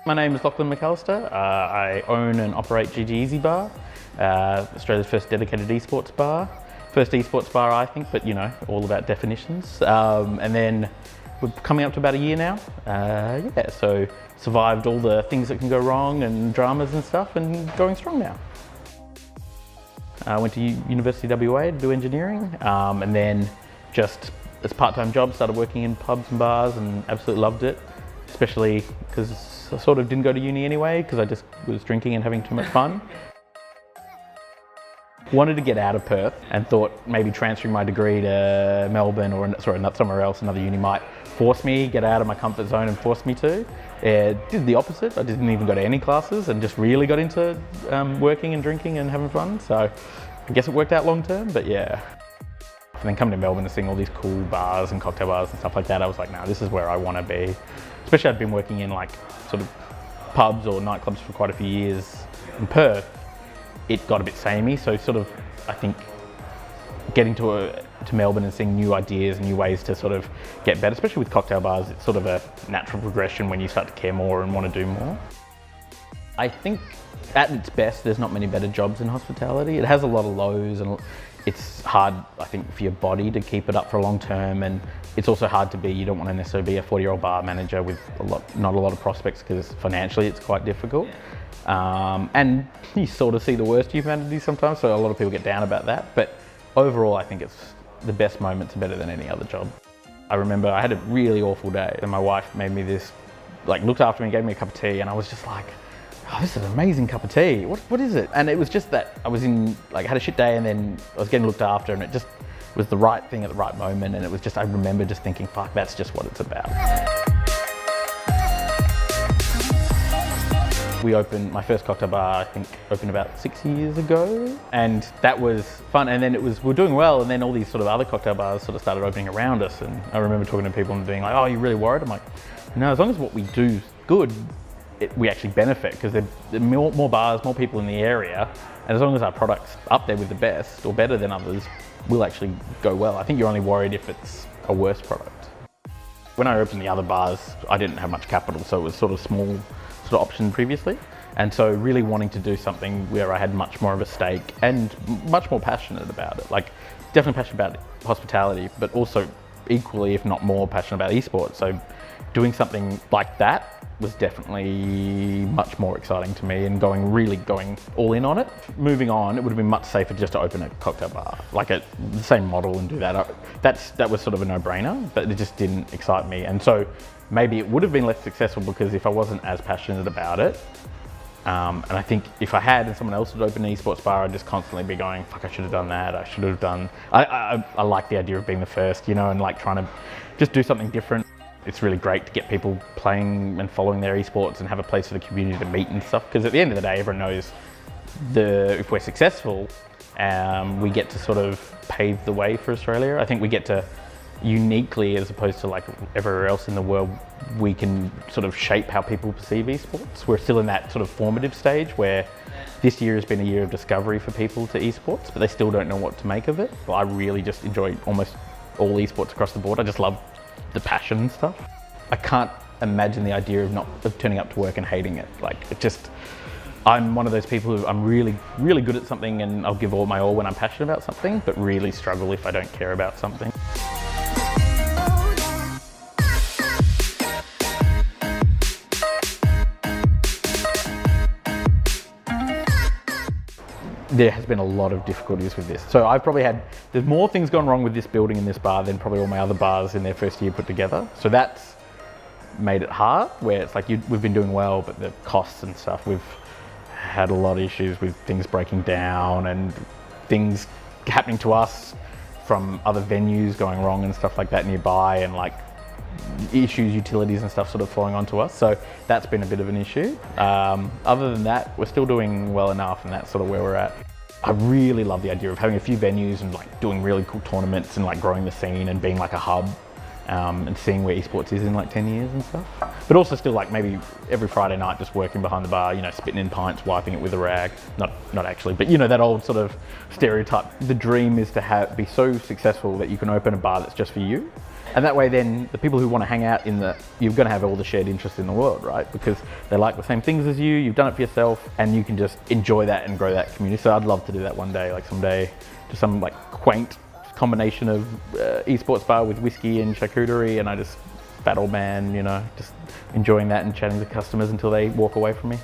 My name is Lachlan McAllister. I own and operate GG Easy Bar, Australia's first dedicated esports bar. First esports bar, I think, but you know, all about definitions. And then we're coming up to about a year now. Yeah, so survived all the things that can go wrong and dramas and stuff, and going strong now. I went to University WA to do engineering, and then just as part-time job started working in pubs and bars and absolutely loved it, especially because I sort of didn't go to uni anyway because I just was drinking and having too much fun. Wanted to get out of Perth and thought maybe transferring my degree to Melbourne or somewhere else, another uni, might force me, get out of my comfort zone and force me to. It did the opposite. I didn't even go to any classes and just really got into working and drinking and having fun. So I guess it worked out long term, but yeah. And then coming to Melbourne and seeing all these cool bars and cocktail bars and stuff like that, I was like, no, this is where I want to be. Especially I'd been working in like sort of pubs or nightclubs for quite a few years in Perth. It got a bit samey, so sort of, I think, getting to Melbourne and seeing new ideas and new ways to sort of get better, especially with cocktail bars, it's sort of a natural progression when you start to care more and want to do more. I think at its best, there's not many better jobs in hospitality. It has a lot of lows and it's hard, I think, for your body to keep it up for a long term, and it's also hard to be, you don't want to necessarily be a 40-year-old bar manager with not a lot of prospects, because financially it's quite difficult. And you sort of see the worst of humanity sometimes, so a lot of people get down about that. But overall, I think it's the best moments are better than any other job. I remember I had a really awful day, and my wife made me this, like, looked after me, gave me a cup of tea, and I was just like, oh, this is an amazing cup of tea. What is it? And it was just that I was had a shit day, and then I was getting looked after, and it just was the right thing at the right moment. And it was just, I remember just thinking, fuck, that's just what it's about. We opened, my first cocktail bar, I think, opened about 6 years ago. And that was fun. And then we were doing well. And then all these sort of other cocktail bars sort of started opening around us. And I remember talking to people and being like, oh, you're really worried? I'm like, no, as long as what we do is good, we actually benefit, because there are more bars, more people in the area. And as long as our product's up there with the best or better than others, we'll actually go well. I think you're only worried if it's a worse product. When I opened the other bars, I didn't have much capital, so it was sort of small option previously. And so really wanting to do something where I had much more of a stake and much more passionate about it. Like, definitely passionate about hospitality, but also equally, if not more, passionate about esports. So doing something like that was definitely much more exciting to me, and really going all in on it. Moving on, it would have been much safer just to open a cocktail bar, like the same model, and do that. That was sort of a no-brainer, but it just didn't excite me. And so maybe it would have been less successful, because if I wasn't as passionate about it, and I think if I had and someone else would open an esports bar, I'd just constantly be going, fuck, I should have done that, I should have done. I like the idea of being the first, you know, and like trying to just do something different. It's really great to get people playing and following their esports and have a place for the community to meet and stuff, because at the end of the day, everyone knows if we're successful, we get to sort of pave the way for Australia. I think we get to uniquely, as opposed to like everywhere else in the world, we can sort of shape how people perceive esports. We're still in that sort of formative stage where this year has been a year of discovery for people to esports, but they still don't know what to make of it. But I really just enjoy almost all esports across the board. I just love the passion and stuff. I can't imagine the idea of turning up to work and hating it. Like, I'm one of those people who I'm really, really good at something, and I'll give all my all when I'm passionate about something, but really struggle if I don't care about something. There has been a lot of difficulties with this. So there's more things gone wrong with this building and this bar than probably all my other bars in their first year put together. So that's made it hard, where it's like we've been doing well, but the costs and stuff, we've had a lot of issues with things breaking down and things happening to us from other venues going wrong and stuff like that nearby, and like issues, utilities and stuff sort of flowing onto us. So that's been a bit of an issue. Other than that, we're still doing well enough, and that's sort of where we're at. I really love the idea of having a few venues and like doing really cool tournaments and like growing the scene and being like a hub. and seeing where esports is in like 10 years and stuff. But also still like maybe every Friday night just working behind the bar, you know, spitting in pints, wiping it with a rag. Not actually, but you know, that old sort of stereotype. The dream is to be so successful that you can open a bar that's just for you. And that way then the people who want to hang out you're going to have all the shared interest in the world, right? Because they like the same things as you've done it for yourself, and you can just enjoy that and grow that community. So I'd love to do that one day, like someday, just some like quaint combination of esports bar with whiskey and charcuterie, and I just fat old man, you know, just enjoying that and chatting to customers until they walk away from me.